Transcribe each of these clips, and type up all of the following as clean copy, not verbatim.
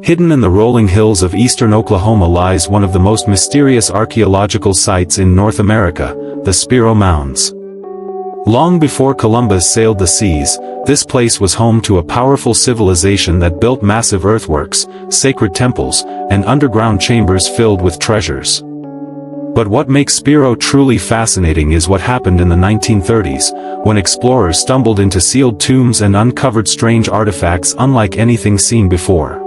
Hidden in the rolling hills of eastern Oklahoma lies one of the most mysterious archaeological sites in North America, the Spiro Mounds. Long before Columbus sailed the seas, this place was home to a powerful civilization that built massive earthworks, sacred temples, and underground chambers filled with treasures. But what makes Spiro truly fascinating is what happened in the 1930s, when explorers stumbled into sealed tombs and uncovered strange artifacts unlike anything seen before.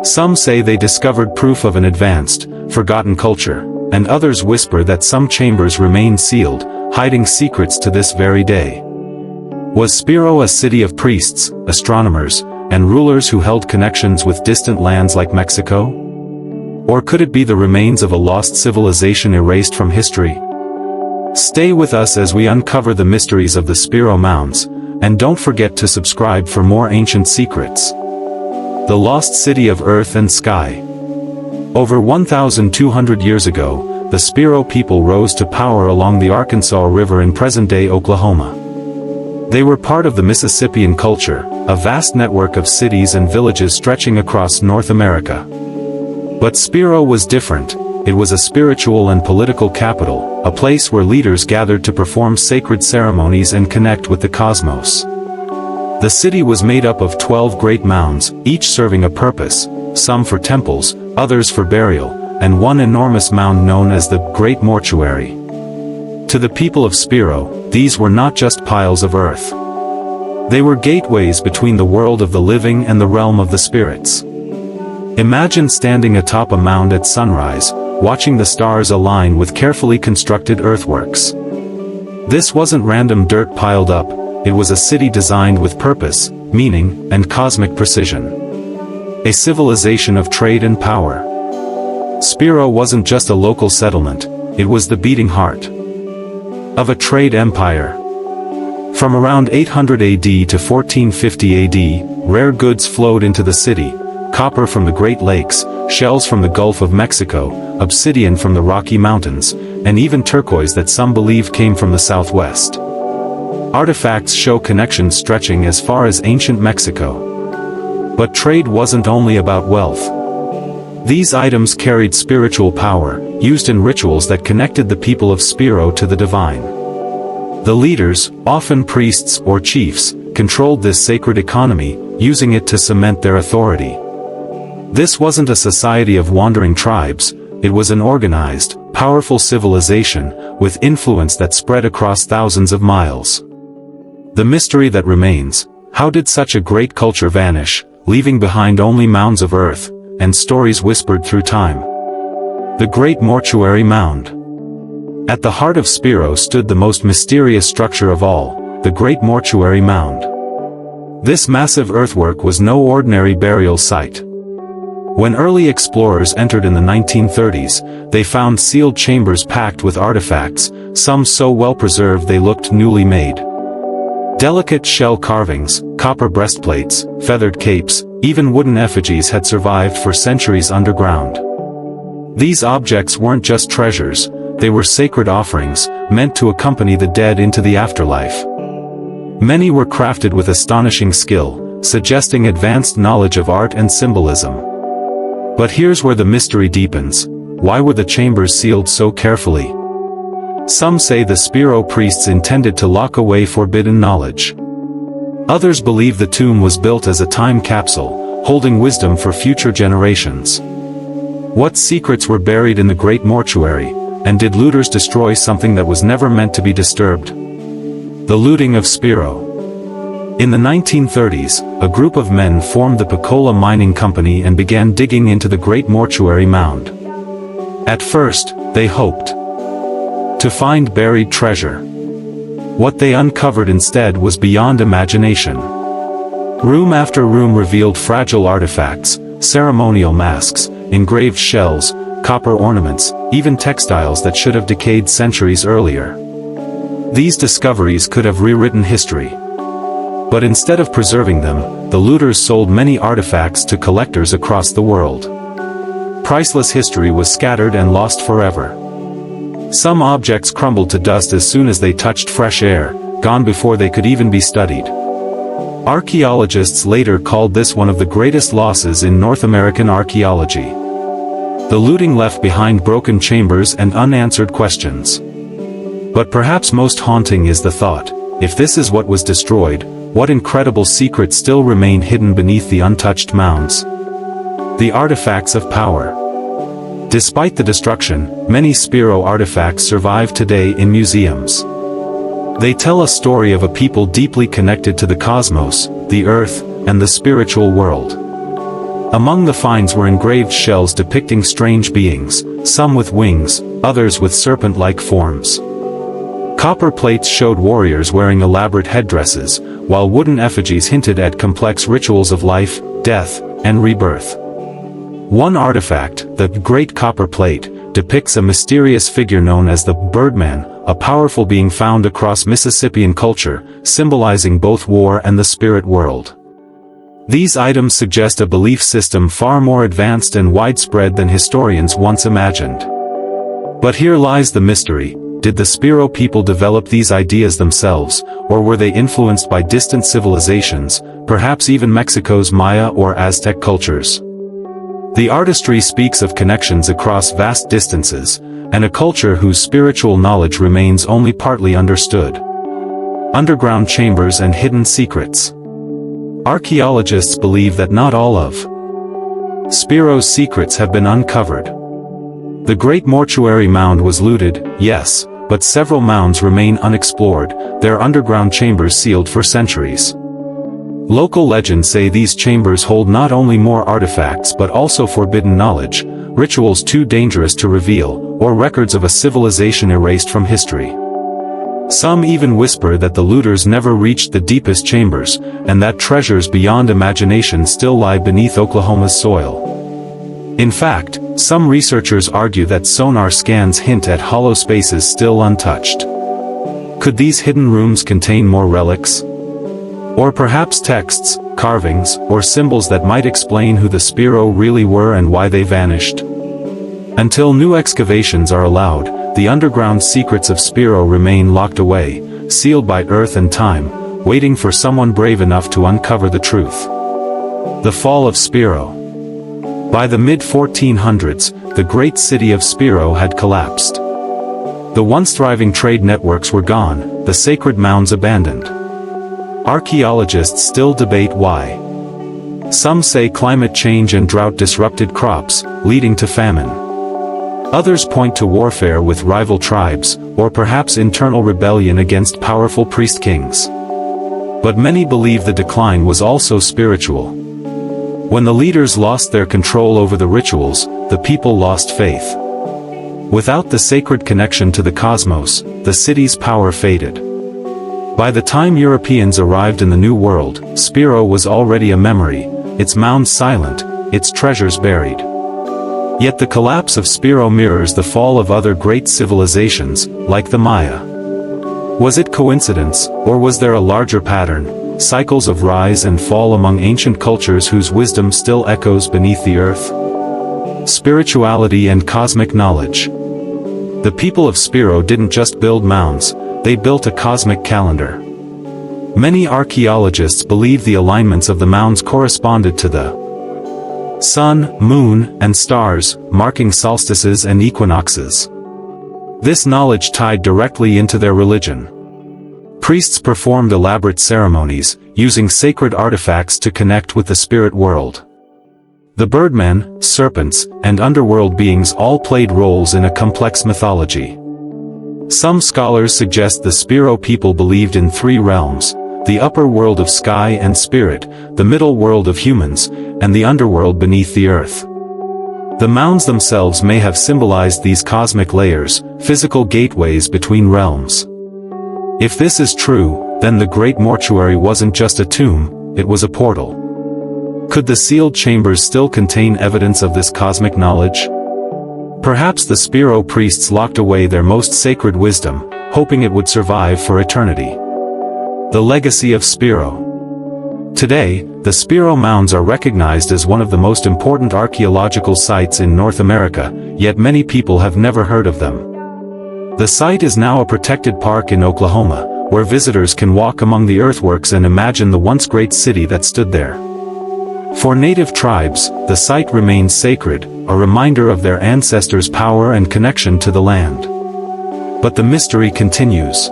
Some say they discovered proof of an advanced, forgotten culture, and others whisper that some chambers remain sealed, hiding secrets to this very day. Was Spiro a city of priests, astronomers, and rulers who held connections with distant lands like Mexico? Or could it be the remains of a lost civilization erased from history? Stay with us as we uncover the mysteries of the Spiro Mounds, and don't forget to subscribe for more ancient secrets. The Lost City of Earth and Sky. Over 1,200 years ago, the Spiro people rose to power along the Arkansas River in present-day Oklahoma. They were part of the Mississippian culture, a vast network of cities and villages stretching across North America. But Spiro was different. It was a spiritual and political capital, a place where leaders gathered to perform sacred ceremonies and connect with the cosmos. The city was made up of 12 great mounds, each serving a purpose, some for temples, others for burial, and one enormous mound known as the Great Mortuary. To the people of Spiro, these were not just piles of earth. They were gateways between the world of the living and the realm of the spirits. Imagine standing atop a mound at sunrise, watching the stars align with carefully constructed earthworks. This wasn't random dirt piled up. It was a city designed with purpose, meaning, and cosmic precision. A civilization of trade and power. Spiro wasn't just a local settlement, it was the beating heart of a trade empire. From around 800 AD to 1450 AD, rare goods flowed into the city: copper from the Great Lakes, shells from the Gulf of Mexico, obsidian from the Rocky Mountains, and even turquoise that some believe came from the southwest. Artifacts show connections stretching as far as ancient Mexico. But trade wasn't only about wealth. These items carried spiritual power, used in rituals that connected the people of Spiro to the divine. The leaders, often priests or chiefs, controlled this sacred economy, using it to cement their authority. This wasn't a society of wandering tribes, it was an organized, powerful civilization, with influence that spread across thousands of miles. The mystery that remains: how did such a great culture vanish, leaving behind only mounds of earth, and stories whispered through time? The Great Mortuary Mound. At the heart of Spiro stood the most mysterious structure of all, the Great Mortuary Mound. This massive earthwork was no ordinary burial site. When early explorers entered in the 1930s, they found sealed chambers packed with artifacts, some so well preserved they looked newly made. Delicate shell carvings, copper breastplates, feathered capes, even wooden effigies had survived for centuries underground. These objects weren't just treasures, they were sacred offerings, meant to accompany the dead into the afterlife. Many were crafted with astonishing skill, suggesting advanced knowledge of art and symbolism. But here's where the mystery deepens: why were the chambers sealed so carefully? Some say the Spiro priests intended to lock away forbidden knowledge. Others believe the tomb was built as a time capsule, holding wisdom for future generations. What secrets were buried in the Great Mortuary, and did looters destroy something that was never meant to be disturbed? The looting of Spiro. In the 1930s, a group of men formed the Pecola Mining Company and began digging into the Great Mortuary Mound. At first, they hoped to find buried treasure. What they uncovered instead was beyond imagination. Room after room revealed fragile artifacts, ceremonial masks, engraved shells, copper ornaments, even textiles that should have decayed centuries earlier. These discoveries could have rewritten history. But instead of preserving them, the looters sold many artifacts to collectors across the world. Priceless history was scattered and lost forever. Some objects crumbled to dust as soon as they touched fresh air, gone before they could even be studied. Archaeologists later called this one of the greatest losses in North American archaeology. The looting left behind broken chambers and unanswered questions. But perhaps most haunting is the thought, if this is what was destroyed, what incredible secrets still remain hidden beneath the untouched mounds? The artifacts of power. Despite the destruction, many Spiro artifacts survive today in museums. They tell a story of a people deeply connected to the cosmos, the earth, and the spiritual world. Among the finds were engraved shells depicting strange beings, some with wings, others with serpent-like forms. Copper plates showed warriors wearing elaborate headdresses, while wooden effigies hinted at complex rituals of life, death, and rebirth. One artifact, the Great Copper Plate, depicts a mysterious figure known as the Birdman, a powerful being found across Mississippian culture, symbolizing both war and the spirit world. These items suggest a belief system far more advanced and widespread than historians once imagined. But here lies the mystery: did the Spiro people develop these ideas themselves, or were they influenced by distant civilizations, perhaps even Mexico's Maya or Aztec cultures? The artistry speaks of connections across vast distances, and a culture whose spiritual knowledge remains only partly understood. Underground chambers and hidden secrets. Archaeologists believe that not all of Spiro's secrets have been uncovered. The Great Mortuary Mound was looted, yes, but several mounds remain unexplored, their underground chambers sealed for centuries. Local legends say these chambers hold not only more artifacts but also forbidden knowledge, rituals too dangerous to reveal, or records of a civilization erased from history. Some even whisper that the looters never reached the deepest chambers, and that treasures beyond imagination still lie beneath Oklahoma's soil. In fact, some researchers argue that sonar scans hint at hollow spaces still untouched. Could these hidden rooms contain more relics? Or perhaps texts, carvings, or symbols that might explain who the Spiro really were and why they vanished? Until new excavations are allowed, the underground secrets of Spiro remain locked away, sealed by earth and time, waiting for someone brave enough to uncover the truth. The fall of Spiro. By the mid-1400s, the great city of Spiro had collapsed. The once thriving trade networks were gone, the sacred mounds abandoned. Archaeologists still debate why. Some say climate change and drought disrupted crops, leading to famine. Others point to warfare with rival tribes, or perhaps internal rebellion against powerful priest-kings. But many believe the decline was also spiritual. When the leaders lost their control over the rituals, the people lost faith. Without the sacred connection to the cosmos, the city's power faded. By the time Europeans arrived in the New World, Spiro was already a memory, its mounds silent, its treasures buried. Yet the collapse of Spiro mirrors the fall of other great civilizations, like the Maya. Was it coincidence, or was there a larger pattern, cycles of rise and fall among ancient cultures whose wisdom still echoes beneath the earth? Spirituality and cosmic knowledge. The people of Spiro didn't just build mounds, they built a cosmic calendar. Many archaeologists believe the alignments of the mounds corresponded to the sun, moon, and stars, marking solstices and equinoxes. This knowledge tied directly into their religion. Priests performed elaborate ceremonies, using sacred artifacts to connect with the spirit world. The birdmen, serpents, and underworld beings all played roles in a complex mythology. Some scholars suggest the Spiro people believed in three realms: the upper world of sky and spirit, the middle world of humans, and the underworld beneath the earth. The mounds themselves may have symbolized these cosmic layers, physical gateways between realms. If this is true, then the Great Mortuary wasn't just a tomb, it was a portal. Could the sealed chambers still contain evidence of this cosmic knowledge? Perhaps the Spiro priests locked away their most sacred wisdom, hoping it would survive for eternity. The legacy of Spiro. Today, the Spiro Mounds are recognized as one of the most important archaeological sites in North America, yet many people have never heard of them. The site is now a protected park in Oklahoma, where visitors can walk among the earthworks and imagine the once great city that stood there. For native tribes, the site remains sacred, a reminder of their ancestors' power and connection to the land. But the mystery continues.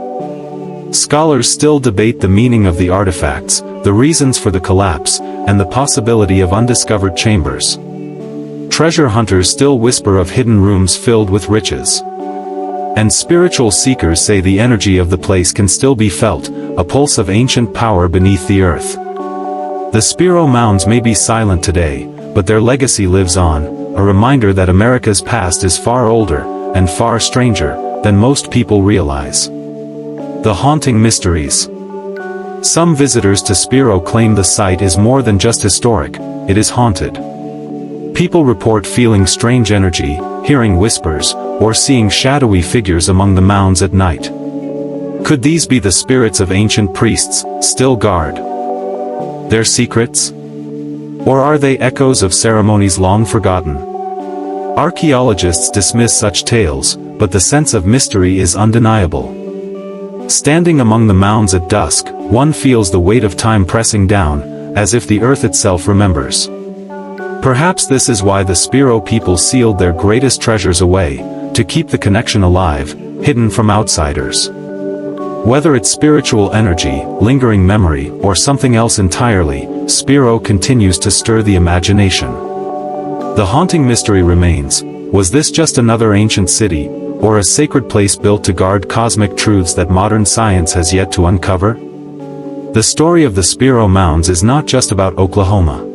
Scholars still debate the meaning of the artifacts, the reasons for the collapse, and the possibility of undiscovered chambers. Treasure hunters still whisper of hidden rooms filled with riches. And spiritual seekers say the energy of the place can still be felt, a pulse of ancient power beneath the earth. The Spiro Mounds may be silent today, but their legacy lives on, a reminder that America's past is far older, and far stranger, than most people realize. The haunting mysteries. Some visitors to Spiro claim the site is more than just historic, it is haunted. People report feeling strange energy, hearing whispers, or seeing shadowy figures among the mounds at night. Could these be the spirits of ancient priests, still guard their secrets? Or are they echoes of ceremonies long forgotten? Archaeologists dismiss such tales, but the sense of mystery is undeniable. Standing among the mounds at dusk, one feels the weight of time pressing down, as if the earth itself remembers. Perhaps this is why the Spiro people sealed their greatest treasures away, to keep the connection alive, hidden from outsiders. Whether it's spiritual energy, lingering memory, or something else entirely, Spiro continues to stir the imagination. The haunting mystery remains: was this just another ancient city, or a sacred place built to guard cosmic truths that modern science has yet to uncover? The story of the Spiro Mounds is not just about Oklahoma.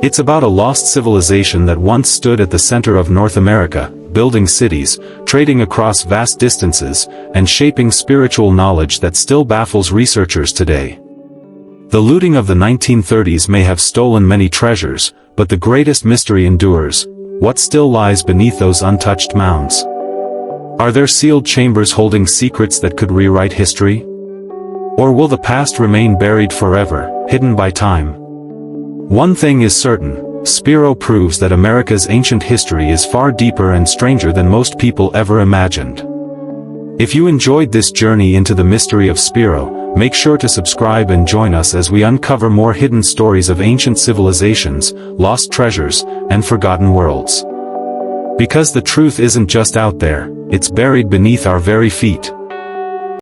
It's about a lost civilization that once stood at the center of North America, building cities, trading across vast distances, and shaping spiritual knowledge that still baffles researchers today. The looting of the 1930s may have stolen many treasures, but the greatest mystery endures: what still lies beneath those untouched mounds? Are there sealed chambers holding secrets that could rewrite history? Or will the past remain buried forever, hidden by time? One thing is certain: Spiro proves that America's ancient history is far deeper and stranger than most people ever imagined. If you enjoyed this journey into the mystery of Spiro, make sure to subscribe and join us as we uncover more hidden stories of ancient civilizations, lost treasures, and forgotten worlds. Because the truth isn't just out there, it's buried beneath our very feet.